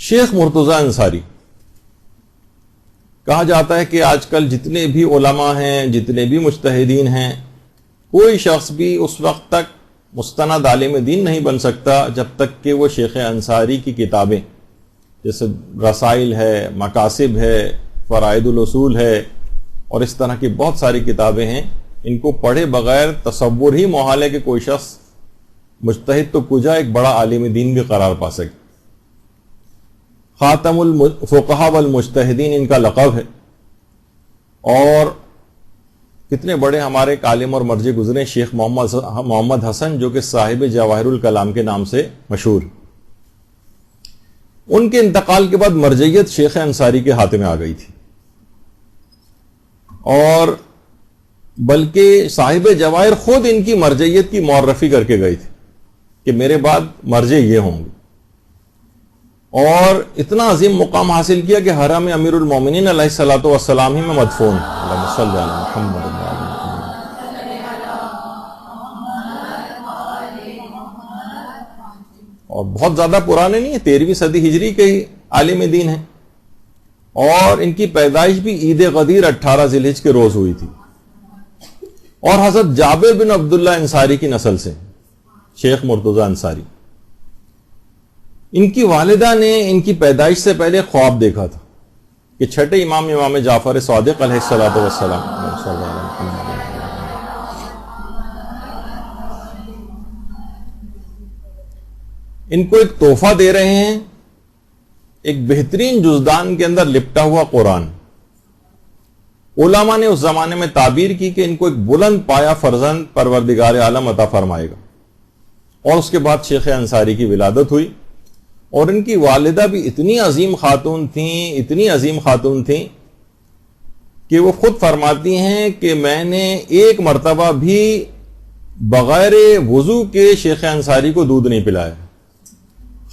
شیخ مرتضیٰ انصاری، کہا جاتا ہے کہ آج کل جتنے بھی علماء ہیں، جتنے بھی مجتہدین ہیں، کوئی شخص بھی اس وقت تک مستند عالم دین نہیں بن سکتا جب تک کہ وہ شیخ انصاری کی کتابیں جیسے رسائل ہے، مقاصد ہے، فرائض الاصول ہے اور اس طرح کی بہت ساری کتابیں ہیں، ان کو پڑھے بغیر تصور ہی محال ہے کہ کوئی شخص مجتہد تو کجا ایک بڑا عالم دین بھی قرار پا سکے۔ خاتم الفقہاء والمجتہدین ان کا لقب ہے، اور کتنے بڑے ہمارے عالم اور مرجع گزرے، شیخ محمد حسن جو کہ صاحب جواہر الکلام کے نام سے مشہور۔ ان کے انتقال کے بعد مرجعیت شیخ انصاری کے ہاتھ میں آ گئی تھی، اور بلکہ صاحب جواہر خود ان کی مرجعیت کی معرفی کر کے گئے تھے کہ میرے بعد مرجع یہ ہوں گے، اور اتنا عظیم مقام حاصل کیا کہ حرم امیر المومنین علیہ الصلوۃ والسلام ہی میں مدفون، اللہم صلی علی محمد۔ اور بہت زیادہ پرانے نہیں ہیں، 13ویں صدی ہجری کے ہی عالم دین ہیں، اور ان کی پیدائش بھی عید غدیر 18 ذی الحجہ کے روز ہوئی تھی، اور حضرت جابر بن عبداللہ انصاری کی نسل سے شیخ مرتضیٰ انصاری۔ ان کی والدہ نے ان کی پیدائش سے پہلے خواب دیکھا تھا کہ چھٹے امام جعفر صادق علیہ الصلوۃ والسلام ان کو ایک تحفہ دے رہے ہیں، ایک بہترین جزدان کے اندر لپٹا ہوا قرآن۔ علماء نے اس زمانے میں تعبیر کی کہ ان کو ایک بلند پایا فرزند پروردگار عالم عطا فرمائے گا، اور اس کے بعد شیخ انصاری کی ولادت ہوئی، اور ان کی والدہ بھی اتنی عظیم خاتون تھیں کہ وہ خود فرماتی ہیں کہ میں نے ایک مرتبہ بھی بغیر وضو کے شیخ انصاری کو دودھ نہیں پلایا۔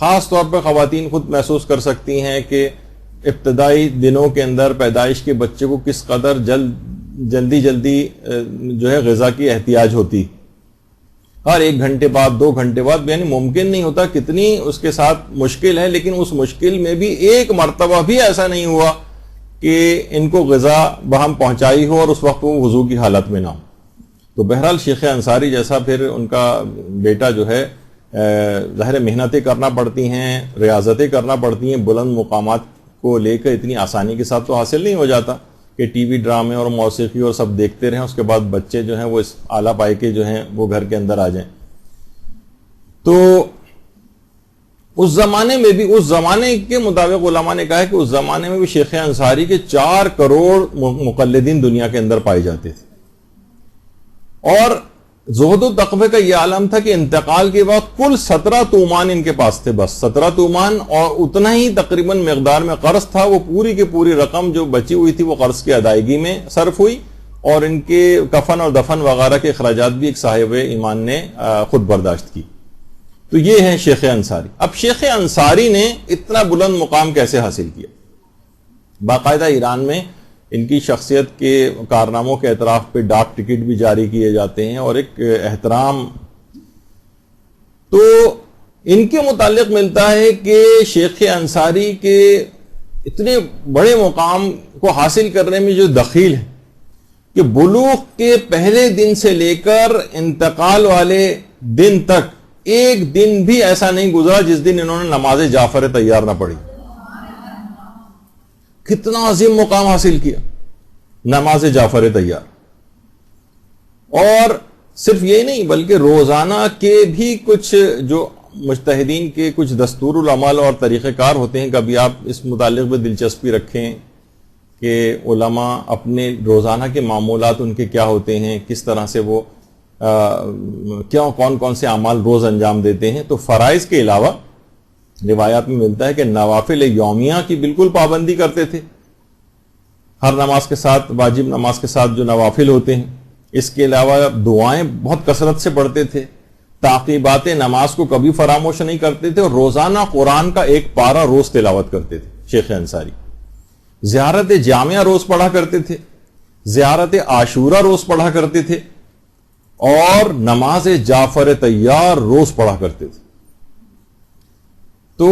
خاص طور پر خواتین خود محسوس کر سکتی ہیں کہ ابتدائی دنوں کے اندر پیدائش کے بچے کو کس قدر جلدی جو ہے غذا کی احتیاج ہوتی، ہر 1 گھنٹے بعد 2 گھنٹے بعد، یعنی ممکن نہیں ہوتا، کتنی اس کے ساتھ مشکل ہے، لیکن اس مشکل میں بھی ایک مرتبہ بھی ایسا نہیں ہوا کہ ان کو غذا بہم پہنچائی ہو اور اس وقت وہ وضو کی حالت میں نہ ہو۔ تو بہرحال شیخ انصاری جیسا پھر ان کا بیٹا جو ہے، ظاہر محنتیں کرنا پڑتی ہیں، ریاضتیں کرنا پڑتی ہیں، بلند مقامات کو لے کر اتنی آسانی کے ساتھ تو حاصل نہیں ہو جاتا کہ ٹی وی ڈرامے اور موسیقی اور سب دیکھتے رہیں، اس کے بعد بچے جو ہیں وہ اس اعلیٰ پائے کے جو ہیں وہ گھر کے اندر آ جائیں۔ تو اس زمانے کے مطابق علماء نے کہا ہے کہ اس زمانے میں بھی شیخ انصاری کے 4 کروڑ مقلدین دنیا کے اندر پائے جاتے تھے، اور زہد و تقوی کا یہ عالم تھا کہ انتقال کے بعد کل 17 تومان ان کے پاس تھے، بس 17 تومان، اور اتنا ہی تقریباً مقدار میں قرض تھا۔ وہ پوری کی پوری رقم جو بچی ہوئی تھی وہ قرض کی ادائیگی میں صرف ہوئی، اور ان کے کفن اور دفن وغیرہ کے اخراجات بھی ایک صاحب ایمان نے خود برداشت کی۔ تو یہ ہیں شیخ انصاری۔ اب شیخ انصاری نے اتنا بلند مقام کیسے حاصل کیا؟ باقاعدہ ایران میں ان کی شخصیت کے کارناموں کے اعتراف پہ ڈاک ٹکٹ بھی جاری کیے جاتے ہیں، اور ایک احترام تو ان کے متعلق ملتا ہے کہ شیخ انصاری کے اتنے بڑے مقام کو حاصل کرنے میں جو دخیل ہے کہ بلوغ کے پہلے دن سے لے کر انتقال والے دن تک ایک دن بھی ایسا نہیں گزرا جس دن انہوں نے نماز جعفر تیار نہ پڑھی۔ کتنا عظیم مقام حاصل کیا نماز جعفر تیار، اور صرف یہ نہیں بلکہ روزانہ کے بھی کچھ جو مجتہدین کے کچھ دستور العمل اور طریقہ کار ہوتے ہیں، کبھی آپ اس متعلق بھی دلچسپی رکھیں کہ علماء اپنے روزانہ کے معمولات ان کے کیا ہوتے ہیں، کس طرح سے وہ کون سے اعمال روز انجام دیتے ہیں۔ تو فرائض کے علاوہ روایات میں ملتا ہے کہ نوافل یومیہ کی بالکل پابندی کرتے تھے، ہر نماز کے ساتھ، واجب نماز کے ساتھ جو نوافل ہوتے ہیں۔ اس کے علاوہ دعائیں بہت کثرت سے پڑھتے تھے، تعقیبات نماز کو کبھی فراموش نہیں کرتے تھے، اور روزانہ قرآن کا 1 پارہ روز تلاوت کرتے تھے شیخ انصاری۔ زیارت جامعہ روز پڑھا کرتے تھے، زیارت عاشورہ روز پڑھا کرتے تھے، اور نماز جعفر تیار روز پڑھا کرتے تھے۔ تو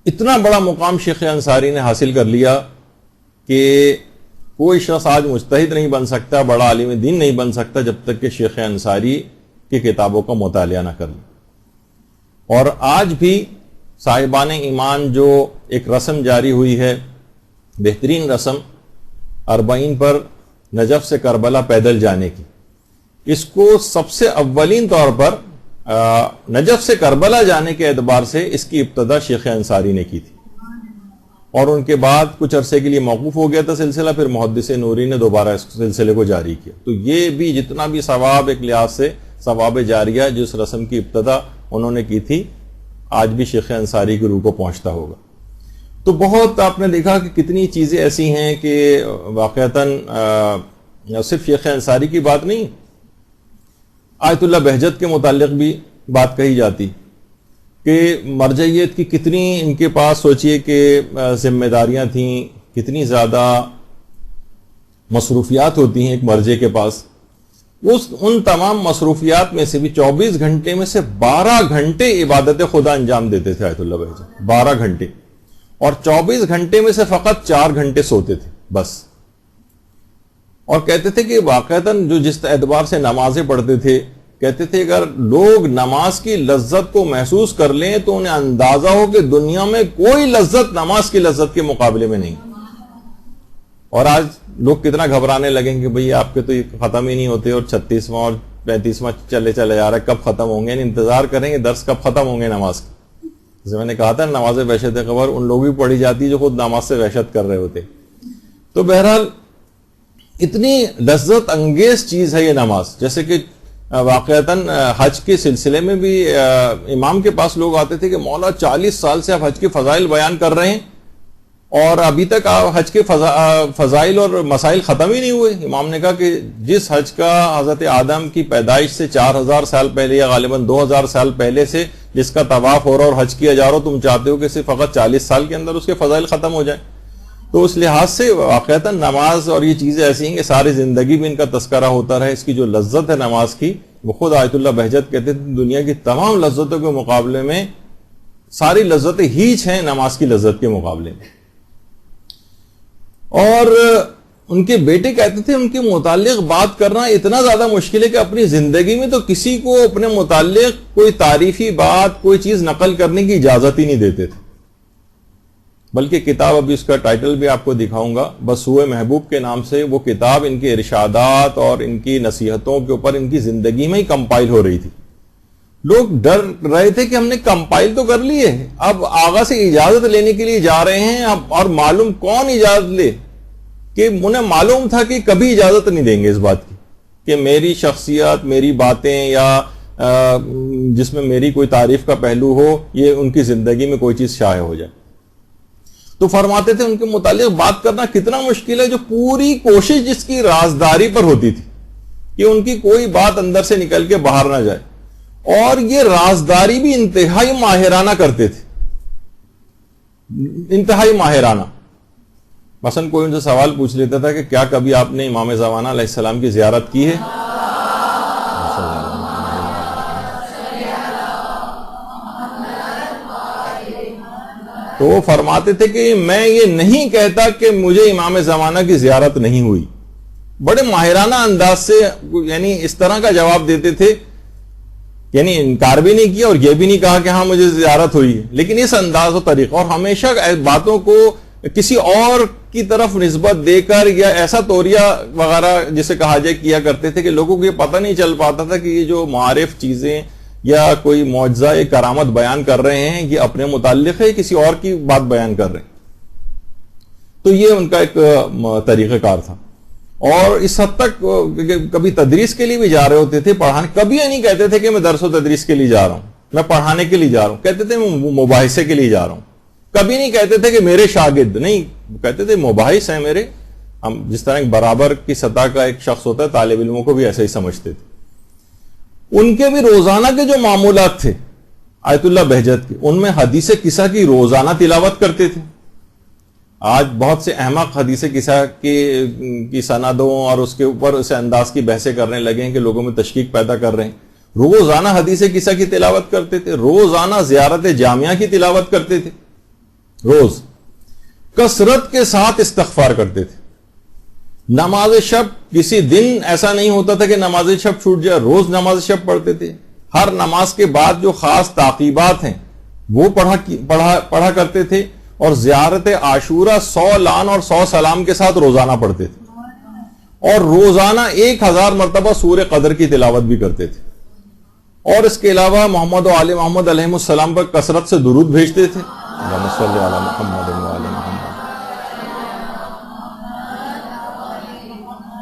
اتنا بڑا مقام شیخ انصاری نے حاصل کر لیا کہ کوئی شخص آج مجتہد نہیں بن سکتا، بڑا عالم دین نہیں بن سکتا جب تک کہ شیخ انصاری کی کتابوں کا مطالعہ نہ کر لے۔ اور آج بھی صاحبان ایمان جو ایک رسم جاری ہوئی ہے، بہترین رسم 40 پر نجف سے کربلا پیدل جانے کی، اس کو سب سے اولین طور پر نجف سے کربلا جانے کے اعتبار سے اس کی ابتدا شیخ انصاری نے کی تھی، اور ان کے بعد کچھ عرصے کے لیے موقوف ہو گیا تھا سلسلہ، پھر محدث نوری نے دوبارہ اس سلسلے کو جاری کیا۔ تو یہ بھی جتنا بھی ثواب ایک لحاظ سے ثواب جاریہ جس رسم کی ابتدا انہوں نے کی تھی، آج بھی شیخ انصاری کی روح کو پہنچتا ہوگا۔ تو بہت آپ نے دیکھا کہ کتنی چیزیں ایسی ہیں کہ واقعتاً صرف شیخ انصاری کی بات نہیں، آیت اللہ بہجت کے متعلق بھی بات کہی جاتی کہ مرجعیت کی کتنی ان کے پاس، سوچئے کہ ذمہ داریاں تھیں، کتنی زیادہ مصروفیات ہوتی ہیں ایک مرجع کے پاس۔ ان تمام مصروفیات میں سے بھی 24 گھنٹے میں سے 12 گھنٹے عبادت خدا انجام دیتے تھے آیت اللہ بہجت، 12 گھنٹے، اور 24 گھنٹے میں سے فقط 4 گھنٹے سوتے تھے بس۔ اور کہتے تھے کہ واقعتاً جو جس اعتبار سے نمازیں پڑھتے تھے، کہتے تھے اگر لوگ نماز کی لذت کو محسوس کر لیں تو انہیں اندازہ ہو کہ دنیا میں کوئی لذت نماز کی لذت کے مقابلے میں نہیں۔ اور آج لوگ کتنا گھبرانے لگیں کہ بھئی آپ کے تو یہ ختم ہی نہیں ہوتے، اور 36واں اور 35واں چلے جا رہا ہے، کب ختم ہوں گے، یعنی انتظار کریں گے درس کب ختم ہوں گے نماز کے۔ جیسے میں نے کہا تھا نماز وحشت خبر ان لوگ بھی پڑھی جاتی ہے جو خود نماز سے وحشت کر رہے ہوتے۔ تو بہرحال اتنی لذت انگیز چیز ہے یہ نماز، جیسے کہ واقعتاً حج کے سلسلے میں بھی امام کے پاس لوگ آتے تھے کہ مولا 40 سال سے آپ حج کے فضائل بیان کر رہے ہیں اور ابھی تک آپ حج کے فضائل اور مسائل ختم ہی نہیں ہوئے۔ امام نے کہا کہ جس حج کا حضرت آدم کی پیدائش سے 4000 سال پہلے یا غالباً 2000 سال پہلے سے جس کا طواف ہو رہا اور حج کیا جا رہا، تم چاہتے ہو کہ صرف فقط 40 سال کے اندر اس کے فضائل ختم ہو جائیں۔ تو اس لحاظ سے واقعتاً نماز اور یہ چیزیں ایسی ہیں کہ ساری زندگی میں ان کا تذکرہ ہوتا رہے۔ اس کی جو لذت ہے نماز کی، وہ خود آیت اللہ بہجت کہتے تھے دنیا کی تمام لذتوں کے مقابلے میں ساری لذتیں ہیچ ہیں نماز کی لذت کے مقابلے میں۔ اور ان کے بیٹے کہتے تھے ان کے متعلق بات کرنا اتنا زیادہ مشکل ہے کہ اپنی زندگی میں تو کسی کو اپنے متعلق کوئی تعریفی بات، کوئی چیز نقل کرنے کی اجازت ہی نہیں دیتے تھے۔ بلکہ کتاب، ابھی اس کا ٹائٹل بھی آپ کو دکھاؤں گا، بسوئے محبوب کے نام سے وہ کتاب ان کے ارشادات اور ان کی نصیحتوں کے اوپر ان کی زندگی میں ہی کمپائل ہو رہی تھی۔ لوگ ڈر رہے تھے کہ ہم نے کمپائل تو کر لیے، اب آغا سے اجازت لینے کے لیے جا رہے ہیں، اور معلوم کون اجازت لے، کہ انہیں معلوم تھا کہ کبھی اجازت نہیں دیں گے اس بات کی کہ میری شخصیت، میری باتیں یا جس میں میری کوئی تعریف کا پہلو ہو، یہ ان کی زندگی میں کوئی چیز شائع ہو جائے۔ تو فرماتے تھے ان کے متعلق بات کرنا کتنا مشکل ہے، جو پوری کوشش جس کی رازداری پر ہوتی تھی کہ ان کی کوئی بات اندر سے نکل کے باہر نہ جائے، اور یہ رازداری بھی انتہائی ماہرانہ کرتے تھے، انتہائی ماہرانہ۔ مثلا کوئی ان سے سوال پوچھ لیتا تھا کہ کیا کبھی آپ نے امام زمانہ علیہ السلام کی زیارت کی ہے؟ تو وہ فرماتے تھے کہ میں یہ نہیں کہتا کہ مجھے امام زمانہ کی زیارت نہیں ہوئی۔ بڑے ماہرانہ انداز سے یعنی اس طرح کا جواب دیتے تھے، یعنی انکار بھی نہیں کیا اور یہ بھی نہیں کہا کہ ہاں مجھے زیارت ہوئی ہے، لیکن اس انداز و طریقہ، اور ہمیشہ باتوں کو کسی اور کی طرف نسبت دے کر یا ایسا توریہ وغیرہ جسے کہا جائے کیا کرتے تھے کہ لوگوں کو یہ پتہ نہیں چل پاتا تھا کہ یہ جو معارف چیزیں یا کوئی معجزہ یا کرامت بیان کر رہے ہیں یہ اپنے متعلق ہے، کسی اور کی بات بیان کر رہے ہیں۔ تو یہ ان کا ایک طریقہ کار تھا، اور اس حد تک کبھی تدریس کے لیے بھی جا رہے ہوتے تھے، پڑھانے، کبھی یہ نہیں کہتے تھے کہ میں درس و تدریس کے لیے جا رہا ہوں، میں پڑھانے کے لیے جا رہا ہوں، کہتے تھے میں مباحثے کے لیے جا رہا ہوں۔ کبھی نہیں کہتے تھے کہ میرے شاگرد، نہیں، کہتے تھے مباحث ہیں میرے۔ ہم جس طرح ایک برابر کی سطح کا ایک شخص ہوتا ہے، طالب علموں کو بھی ایسے ہی سمجھتے تھے۔ ان کے بھی روزانہ کے جو معمولات تھے آیت اللہ بہجت کے، ان میں حدیث قصہ کی روزانہ تلاوت کرتے تھے۔ آج بہت سے احمق حدیث قصہ کی سندوں اور اس کے اوپر اسے انداز کی بحثیں کرنے لگے ہیں کہ لوگوں میں تشکیک پیدا کر رہے ہیں۔ روزانہ حدیث قصہ کی تلاوت کرتے تھے، روزانہ زیارت جامعہ کی تلاوت کرتے تھے، روز کثرت کے ساتھ استغفار کرتے تھے. نماز شب کسی دن ایسا نہیں ہوتا تھا کہ نماز شب چھوٹ جائے، روز نماز شب پڑھتے تھے. ہر نماز کے بعد جو خاص تعقیبات ہیں وہ پڑھا کرتے تھے، اور زیارت عاشورہ 100 لعن اور 100 سلام کے ساتھ روزانہ پڑھتے تھے، اور روزانہ 1000 مرتبہ سورہ قدر کی تلاوت بھی کرتے تھے. اور اس کے علاوہ محمد و آل محمد علیہ السلام پر کثرت سے درود بھیجتے تھے. اللہم صلی علی محمد و آل محمد.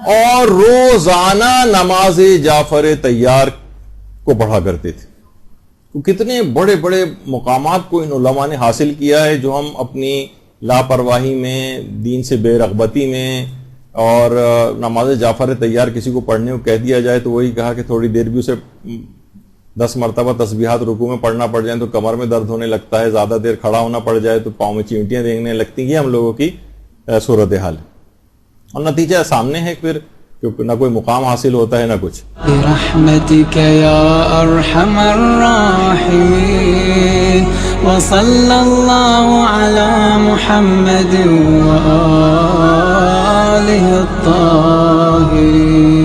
اور روزانہ نماز جعفر طیار کو پڑھا کرتے تھے. تو کتنے بڑے بڑے مقامات کو ان علماء نے حاصل کیا ہے، جو ہم اپنی لاپرواہی میں، دین سے بے رغبتی میں، اور نماز جعفر طیار کسی کو پڑھنے کو کہہ دیا جائے تو وہی کہا کہ تھوڑی دیر بھی اسے 10 مرتبہ تسبیحات رکوع میں پڑھنا پڑ جائیں تو کمر میں درد ہونے لگتا ہے، زیادہ دیر کھڑا ہونا پڑ جائے تو پاؤں میں چینٹیاں دیکھنے لگتی ہیں. یہ ہم لوگوں کی صورتحال ہے، اور نتیجہ سامنے ہے پھر، کیونکہ نہ کوئی مقام حاصل ہوتا ہے نہ کچھ. برحمتک یا ارحم الراحمین وصلی اللہ علی محمد وآلہ الطاہرین.